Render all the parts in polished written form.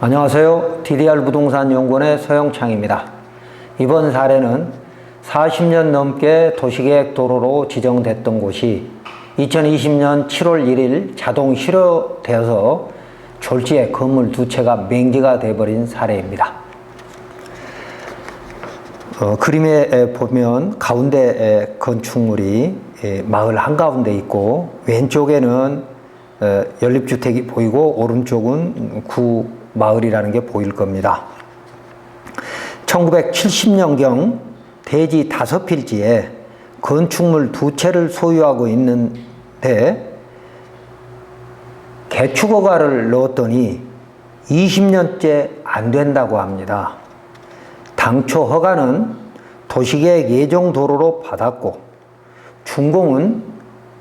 안녕하세요. DDR 부동산 연구원의 서영창입니다. 이번 사례는 40년 넘게 도시계획 도로로 지정됐던 곳이 2020년 7월 1일 자동 실효되어서 졸지에 건물 두 채가 맹지가 되어버린 사례입니다. 그림에 보면 가운데 건축물이 마을 한가운데 있고 왼쪽에는 연립주택이 보이고 오른쪽은 구마을이라는 게 보일 겁니다. 1970년경 대지 5필지에 건축물 두 채를 소유하고 있는데 개축허가를 넣었더니 20년째 안 된다고 합니다. 당초 허가는 도시계획 예정도로로 받았고 준공은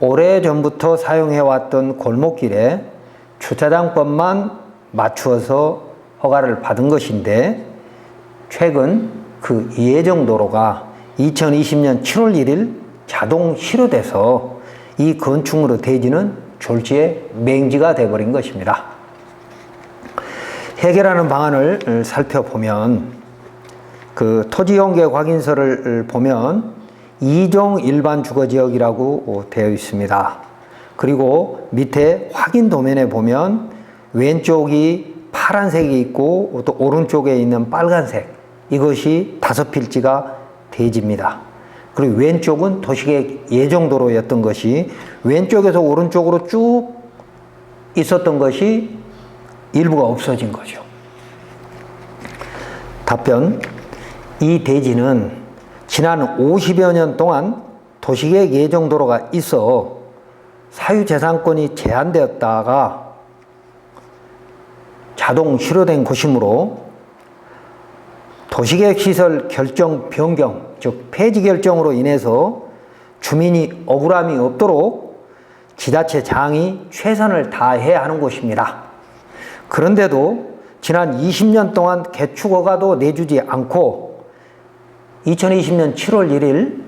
오래전부터 사용해왔던 골목길에 주차장법만 맞추어서 허가를 받은 것인데 최근 그 예정도로가 2020년 7월 1일 자동 실효돼서 이 건축물의 대지는 졸지에 맹지가 되어버린 것입니다. 해결하는 방안을 살펴보면 그 토지용계 확인서를 보면 2종 일반 주거지역이라고 되어 있습니다. 그리고 밑에 확인 도면에 보면 왼쪽이 파란색이 있고 또 오른쪽에 있는 빨간색, 이것이 5필지가 대지입니다. 그리고 왼쪽은 도시계획 예정도로였던 것이 왼쪽에서 오른쪽으로 쭉 있었던 것이 일부가 없어진 거죠. 답변: 이 대지는 지난 50여 년 동안 도시계획 예정도로가 있어 사유재산권이 제한되었다가 자동 실효된 곳이므로 도시계획시설 결정 변경, 즉 폐지 결정으로 인해서 주민이 억울함이 없도록 지자체 장이 최선을 다해야 하는 곳입니다. 그런데도 지난 20년 동안 개축허가도 내주지 않고 2020년 7월 1일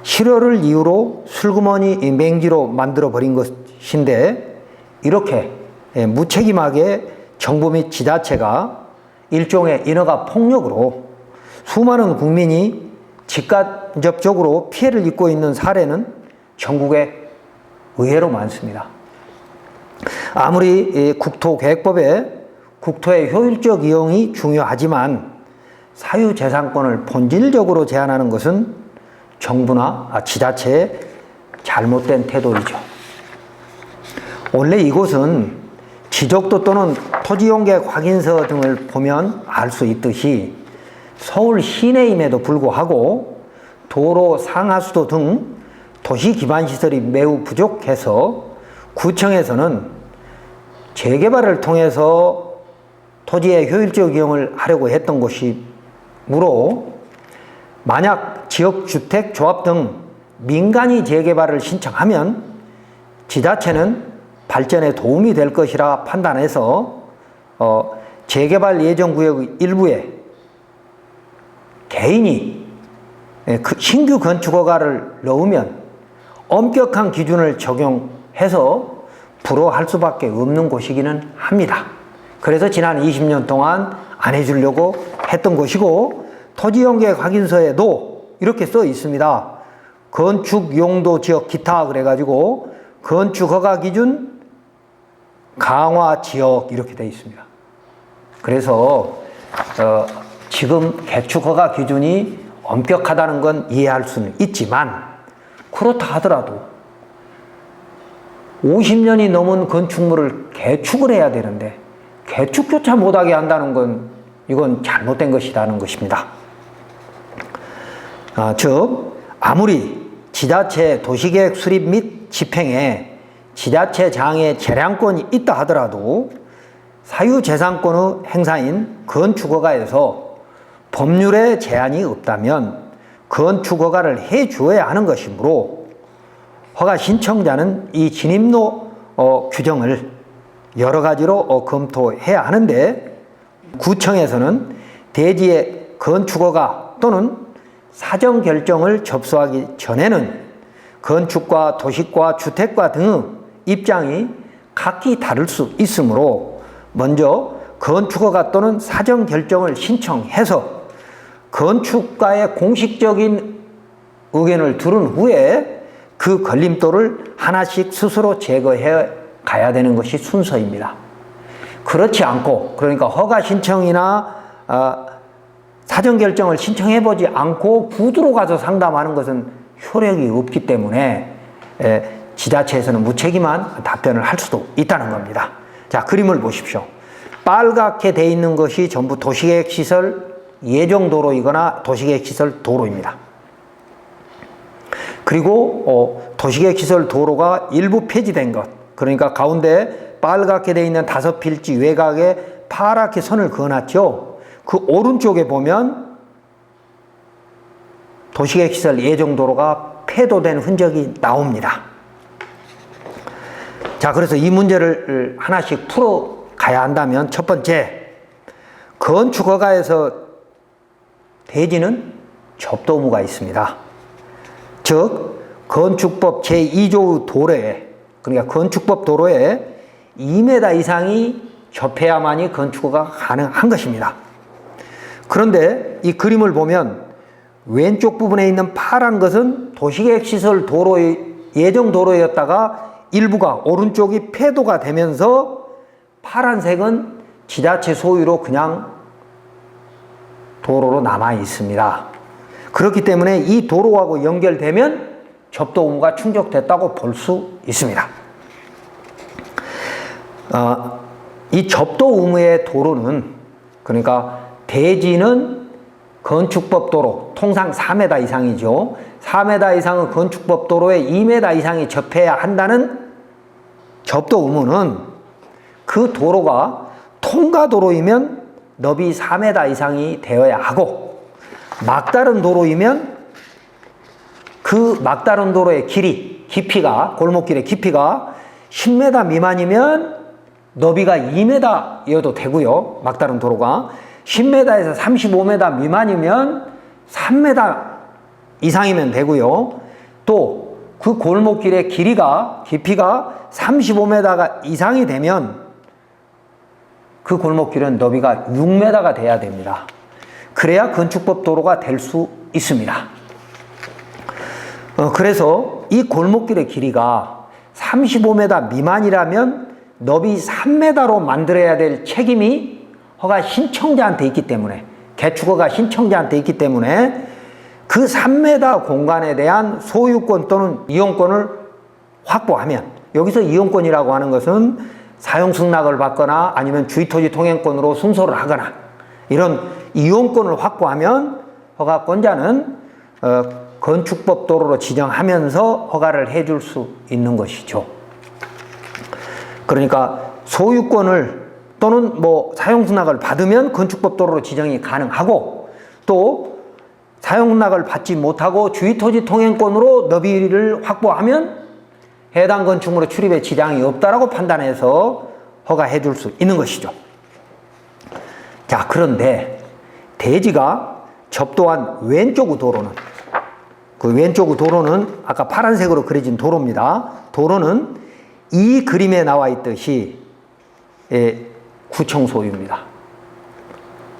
실효를 이유로 슬그머니 맹지로 만들어버린 것인데 이렇게 무책임하게 정부 및 지자체가 일종의 인허가 폭력으로 수많은 국민이 직간접적으로 피해를 입고 있는 사례는 전국에 의외로 많습니다. 아무리 국토계획법에 국토의 효율적 이용이 중요하지만 사유재산권을 본질적으로 제한하는 것은 정부나 지자체의 잘못된 태도이죠. 원래 이곳은 지적도 또는 토지용계획 확인서 등을 보면 알 수 있듯이 서울 시내임에도 불구하고 도로 상하수도 등 도시 기반 시설이 매우 부족해서 구청에서는 재개발을 통해서 토지의 효율적 이용을 하려고 했던 것이므로 만약 지역주택조합 등 민간이 재개발을 신청하면 지자체는 발전에 도움이 될 것이라 판단해서 재개발 예정구역 일부에 개인이 신규 건축허가를 넣으면 엄격한 기준을 적용해서 불허할 수밖에 없는 곳이기는 합니다. 그래서 지난 20년 동안 안 해주려고 했던 것이고 토지용계획 확인서에도 이렇게 써 있습니다. 건축용도지역 기타 그래가지고 건축허가 기준 강화지역 이렇게 되어 있습니다. 그래서 지금 개축허가 기준이 엄격하다는 건 이해할 수는 있지만 그렇다 하더라도 50년이 넘은 건축물을 개축을 해야 되는데 개축조차 못하게 한다는 건 이건 잘못된 것이라는 것입니다. 즉 아무리 지자체 도시계획 수립 및 집행에 지자체장의 재량권이 있다 하더라도 사유재산권의 행사인 건축허가에서 법률에 제한이 없다면 건축허가를 해주어야 하는 것이므로 허가 신청자는 이 진입로 규정을 여러 가지로 검토해야 하는데 구청에서는 대지의 건축허가 또는 사정결정을 접수하기 전에는 건축과 도시과 주택과 등의 입장이 각기 다를 수 있으므로 먼저 건축허가 또는 사전 결정을 신청해서 건축가의 공식적인 의견을 들은 후에 그 걸림돌을 하나씩 스스로 제거해 가야 되는 것이 순서입니다. 그렇지 않고, 그러니까 허가 신청이나 사전 결정을 신청해 보지 않고 구두로 가서 상담하는 것은 효력이 없기 때문에 지자체에서는 무책임한 답변을 할 수도 있다는 겁니다. 자, 그림을 보십시오. 빨갛게 돼 있는 것이 전부 도시계획시설 예정도로이거나 도시계획시설 도로입니다. 그리고 도시계획시설 도로가 일부 폐지된 것, 그러니까 가운데 빨갛게 돼 있는 5필지 외곽에 파랗게 선을 그어놨죠. 그 오른쪽에 보면 도시계획시설 예정도로가 폐도된 흔적이 나옵니다. 자, 그래서 이 문제를 하나씩 풀어가야 한다면, 첫 번째, 건축허가에서 대지는 접도 의무가 있습니다. 즉, 건축법 제2조 도로에, 그러니까 건축법 도로에 2m 이상이 접해야만이 건축허가가 가능한 것입니다. 그런데 이 그림을 보면 왼쪽 부분에 있는 파란 것은 도시계획시설 도로의 예정 도로였다가 일부가 오른쪽이 폐도가 되면서 파란색은 지자체 소유로 그냥 도로로 남아 있습니다. 그렇기 때문에 이 도로하고 연결되면 접도 의무가 충족됐다고 볼 수 있습니다. 이 접도 의무의 도로는, 그러니까 대지는 건축법 도로, 통상 4m 이상이죠. 4m 이상은 건축법 도로에 2m 이상이 접해야 한다는 접도 의무는 그 도로가 통과도로이면 너비 4m 이상이 되어야 하고, 막다른 도로이면 그 막다른 도로의 깊이가, 골목길의 깊이가 10m 미만이면 너비가 2m여도 되고요. 막다른 도로가 10m에서 35m 미만이면 3m 이상이면 되고요. 또 그 골목길의 깊이가 35m 이상이 되면 그 골목길은 너비가 6m가 돼야 됩니다. 그래야 건축법 도로가 될 수 있습니다. 그래서 이 골목길의 길이가 35m 미만이라면 너비 3m로 만들어야 될 책임이 허가 신청자한테 있기 때문에, 개축허가 신청자한테 있기 때문에 그 3m 공간에 대한 소유권 또는 이용권을 확보하면, 여기서 이용권이라고 하는 것은 사용 승낙을 받거나 아니면 주의토지 통행권으로 승소를 하거나 이런 이용권을 확보하면 허가권자는 건축법 도로로 지정하면서 허가를 해줄 수 있는 것이죠. 그러니까 소유권을 또는 사용 승낙을 받으면 건축법 도로로 지정이 가능하고, 또 사용 승낙을 받지 못하고 주의토지 통행권으로 너비를 확보하면 해당 건축물의 출입에 지장이 없다라고 판단해서 허가해 줄 수 있는 것이죠. 자, 그런데 대지가 접도한 왼쪽 도로는, 그 왼쪽 도로는 아까 파란색으로 그려진 도로입니다. 도로는 이 그림에 나와 있듯이 구청 소유입니다.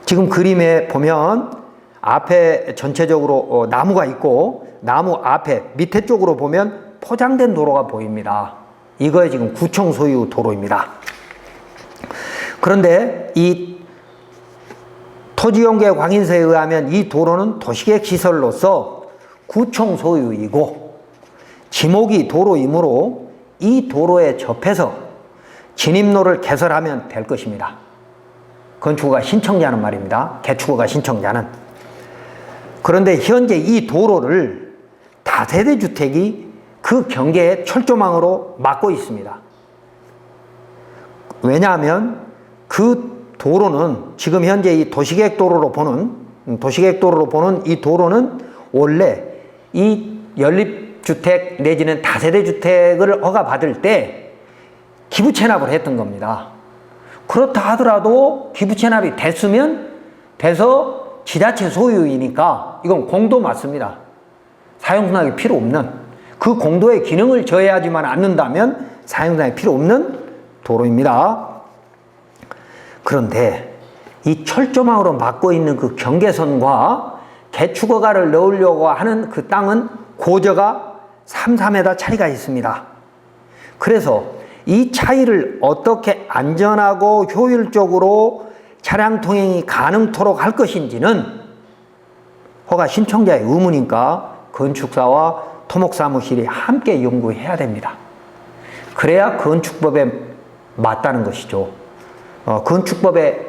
지금 그림에 보면 앞에 전체적으로 나무가 있고, 나무 앞에 밑에 쪽으로 보면 포장된 도로가 보입니다. 이거에 지금 구청 소유 도로입니다. 그런데 이 토지용계 광인서에 의하면 이 도로는 도시계획 시설로서 구청 소유이고 지목이 도로이므로 이 도로에 접해서 진입로를 개설하면 될 것입니다. 건축허가 신청자는 말입니다. 개축허가 신청자는. 그런데 현재 이 도로를 다세대 주택이 그 경계에 철조망으로 막고 있습니다. 왜냐하면 그 도로는 지금 현재 이 도시계획 도로로 보는 이 도로는 원래 이 연립주택 내지는 다세대 주택을 허가받을 때 기부채납을 했던 겁니다. 그렇다 하더라도 기부채납이 돼서 지자체 소유이니까 이건 공도 맞습니다. 사용승낙이 필요 없는, 그 공도의 기능을 저해하지만 않는다면 사용승낙이 필요 없는 도로입니다. 그런데 이 철조망으로 막고 있는 그 경계선과 개축허가를 넣으려고 하는 그 땅은 고저가 3, 4m 차이가 있습니다. 그래서 이 차이를 어떻게 안전하고 효율적으로 차량 통행이 가능토록 할 것인지는 허가 신청자의 의무니까 건축사와 토목사무실이 함께 연구해야 됩니다. 그래야 건축법에 맞다는 것이죠. 건축법에서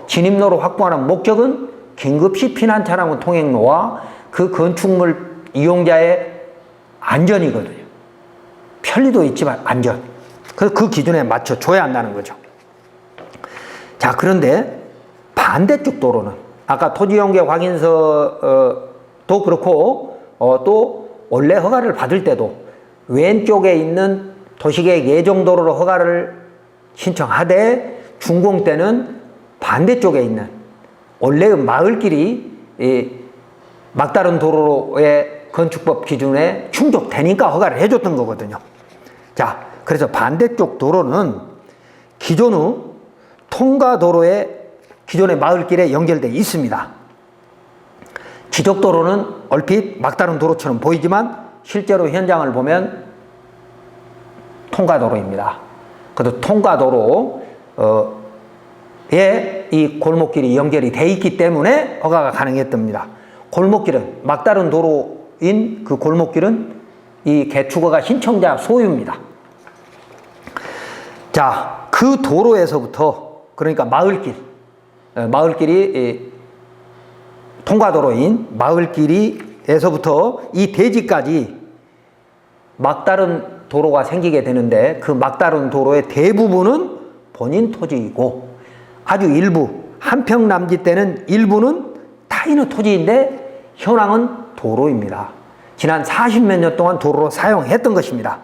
진입로를 확보하는 목적은 긴급시 피난 차량 통행로와 그 건축물 이용자의 안전이거든요. 편리도 있지만 안전. 그 기준에 맞춰줘야 한다는 거죠. 자, 그런데 반대쪽 도로는 아까 토지용계 확인서도 그렇고 또 원래 허가를 받을 때도 왼쪽에 있는 도시계획 예정도로로 허가를 신청하되 준공 때는 반대쪽에 있는 원래의 마을길이 막다른 도로의 건축법 기준에 충족되니까 허가를 해줬던 거거든요. 자, 그래서 반대쪽 도로는 기존의 통과도로에 기존의 마을길에 연결되어 있습니다. 지적도로는 얼핏 막다른 도로처럼 보이지만 실제로 현장을 보면 통과도로입니다. 그래서 통과도로에 이 골목길이 연결이 되어 있기 때문에 허가가 가능했답니다. 골목길은 막다른 도로인 그 골목길은 이 개축허가 신청자 소유입니다. 자, 그 도로에서부터 그러니까 마을길이 통과도로인 마을길에서부터 이 대지까지 막다른 도로가 생기게 되는데 그 막다른 도로의 대부분은 본인 토지이고 아주 일부 한평 남짓되는 일부는 타인의 토지인데 현황은 도로입니다. 지난 40몇 년 동안 도로로 사용했던 것입니다.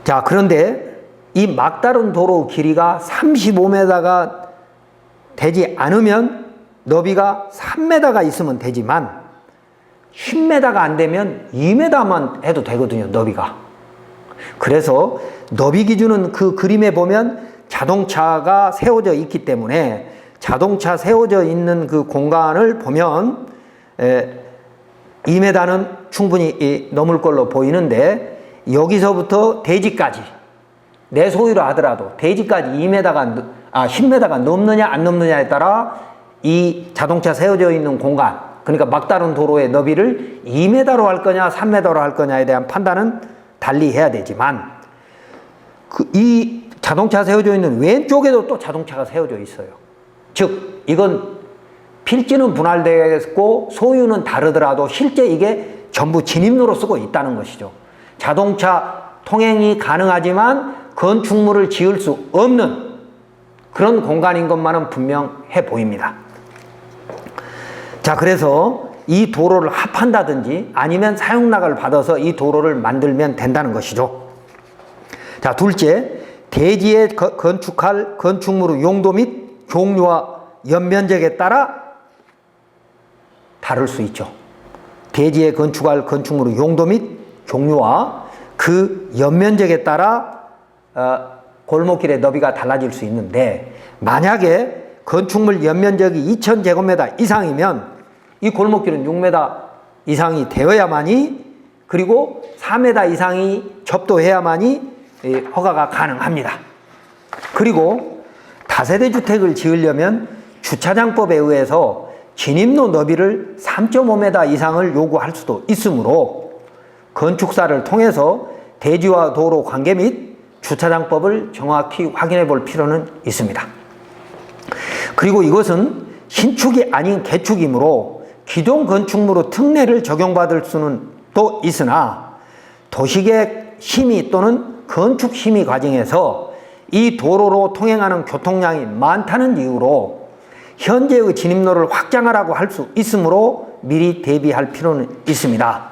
자, 그런데 이 막다른 도로 길이가 35m가 되지 않으면 너비가 3m가 있으면 되지만 10m가 안 되면 2m만 해도 되거든요, 너비가. 그래서 너비 기준은 그 그림에 보면 자동차가 세워져 있기 때문에 자동차 세워져 있는 그 공간을 보면 2m는 충분히 넘을 걸로 보이는데 여기서부터 대지까지 내 소유로 하더라도 대지까지 10m가 넘느냐 안 넘느냐에 따라 이 자동차 세워져 있는 공간, 그러니까 막다른 도로의 너비를 2m로 할 거냐 3m로 할 거냐에 대한 판단은 달리 해야 되지만 이 자동차 세워져 있는 왼쪽에도 또 자동차가 세워져 있어요. 즉 이건 필지는 분할되었고 소유는 다르더라도 실제 이게 전부 진입로로 쓰고 있다는 것이죠. 자동차 통행이 가능하지만 건축물을 지을 수 없는 그런 공간인 것만은 분명해 보입니다. 자, 그래서 이 도로를 합한다든지 아니면 사용락을 받아서 이 도로를 만들면 된다는 것이죠. 자, 둘째, 대지에 건축할 건축물의 용도 및 종류와 연면적에 따라 다를 수 있죠. 대지에 건축할 건축물의 용도 및 종류와 그 연면적에 따라 골목길의 너비가 달라질 수 있는데 만약에 건축물 연면적이 2000제곱미터 이상이면 이 골목길은 6m 이상이 되어야만이 그리고 4m 이상이 접도해야만이 허가가 가능합니다. 그리고 다세대 주택을 지으려면 주차장법에 의해서 진입로 너비를 3.5m 이상을 요구할 수도 있으므로 건축사를 통해서 대지와 도로 관계 및 주차장법을 정확히 확인해 볼 필요는 있습니다. 그리고 이것은 신축이 아닌 개축이므로 기존 건축물의 특례를 적용받을 수는 또 있으나 도시계획 심의 또는 건축 심의 과정에서 이 도로로 통행하는 교통량이 많다는 이유로 현재의 진입로를 확장하라고 할 수 있으므로 미리 대비할 필요는 있습니다.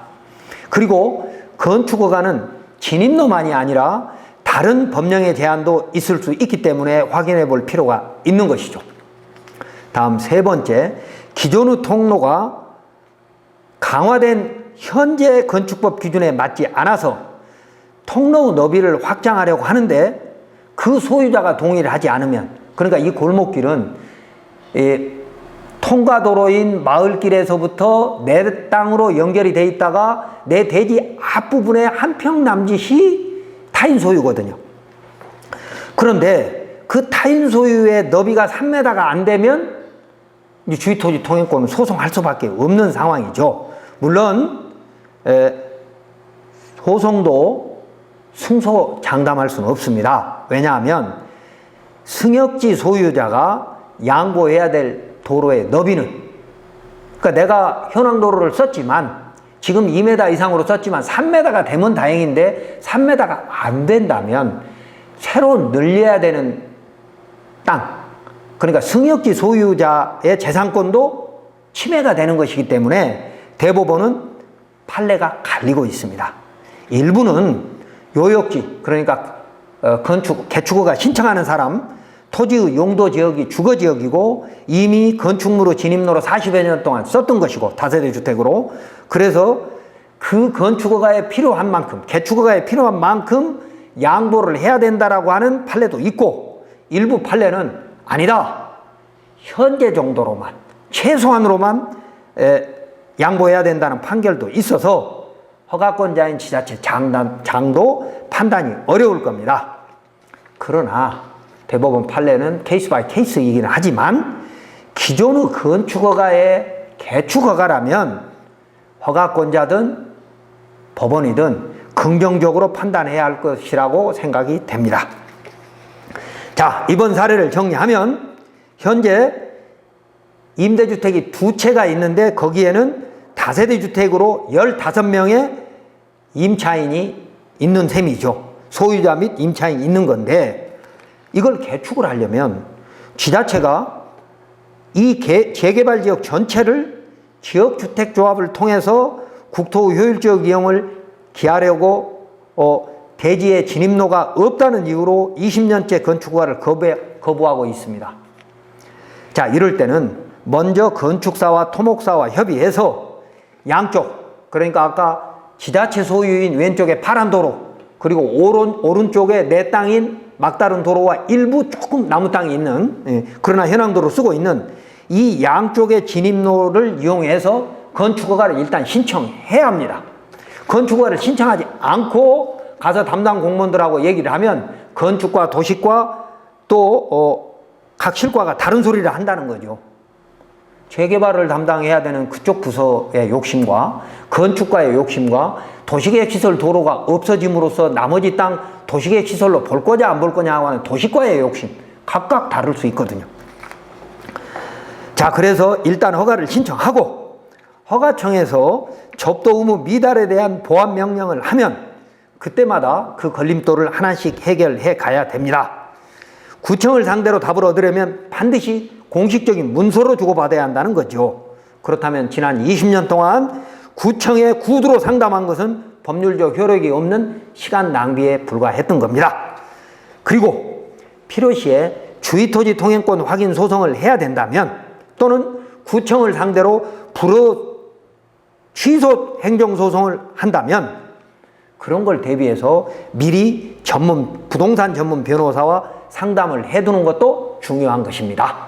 그리고 건축허가는 진입로만이 아니라 다른 법령의 제한도 있을 수 있기 때문에 확인해 볼 필요가 있는 것이죠. 다음 세 번째, 기존의 통로가 강화된 현재 건축법 기준에 맞지 않아서 통로 너비를 확장하려고 하는데 그 그 소유자가 동의를 하지 않으면, 그러니까 이 골목길은 통과도로인 마을길에서부터 내 땅으로 연결이 돼 있다가 내 대지 앞부분에 한 평 남짓이 타인 소유거든요. 그런데 그 타인 소유의 너비가 3m가 안 되면 주위토지 통행권은 소송할 수밖에 없는 상황이죠. 물론 소송도 승소 장담할 수는 없습니다. 왜냐하면 승역지 소유자가 양보해야 될 도로의 너비는, 그러니까 내가 현황도로를 썼지만 지금 2m 이상으로 썼지만 3m가 되면 다행인데 3m가 안 된다면 새로 늘려야 되는 땅, 그러니까 승역지 소유자의 재산권도 침해가 되는 것이기 때문에 대법원은 판례가 갈리고 있습니다. 일부는 요역지, 그러니까 개축허가 신청하는 사람 토지의 용도 지역이 주거 지역이고 이미 건축물의 진입로로 40여 년 동안 썼던 것이고 다세대 주택으로, 그래서 그 건축허가에 필요한 만큼, 개축허가에 필요한 만큼 양보를 해야 된다라고 하는 판례도 있고, 일부 판례는 아니다, 현재 정도로만 최소한으로만 양보해야 된다는 판결도 있어서 허가권자인 지자체 장도 판단이 어려울 겁니다. 그러나 대법원 판례는 케이스 바이 케이스이긴 하지만 기존의 건축허가의 개축허가라면 허가권자든 법원이든 긍정적으로 판단해야 할 것이라고 생각이 됩니다. 자, 이번 사례를 정리하면 현재 임대주택이 2채가 있는데 거기에는 다세대 주택으로 15명의 임차인이 있는 셈이죠. 소유자 및 임차인이 있는 건데 이걸 개축을 하려면 지자체가 이 재개발지역 전체를 지역주택조합을 통해서 국토 효율적 이용을 기하려고 대지에 진입로가 없다는 이유로 20년째 건축허가를 거부하고 있습니다. 자, 이럴 때는 먼저 건축사와 토목사와 협의해서 양쪽, 그러니까 아까 지자체 소유인 왼쪽에 파란 도로, 그리고 오른쪽에 내 땅인 막다른 도로와 일부 조금 나무 땅이 있는, 그러나 현황도로 쓰고 있는 이 양쪽의 진입로를 이용해서 건축허가를 일단 신청해야 합니다. 건축허가를 신청하지 않고 가서 담당 공무원들하고 얘기를 하면 건축과 도시과 또 각 실과가 다른 소리를 한다는 거죠. 재개발을 담당해야 되는 그쪽 부서의 욕심과 건축가의 욕심과 도시계획시설 도로가 없어짐으로써 나머지 땅 도시계획시설로 볼 거냐 안 볼 거냐 하는 도시과의 욕심, 각각 다를 수 있거든요. 자, 그래서 일단 허가를 신청하고 허가청에서 접도 의무 미달에 대한 보완 명령을 하면 그때마다 그 걸림돌을 하나씩 해결해 가야 됩니다. 구청을 상대로 답을 얻으려면 반드시 공식적인 문서로 주고받아야 한다는 거죠. 그렇다면 지난 20년 동안 구청에 구두로 상담한 것은 법률적 효력이 없는 시간 낭비에 불과했던 겁니다. 그리고 필요시에 주위토지 통행권 확인 소송을 해야 된다면 또는 구청을 상대로 불허 취소 행정소송을 한다면 그런 걸 대비해서 미리 부동산 전문 변호사와 상담을 해두는 것도 중요한 것입니다.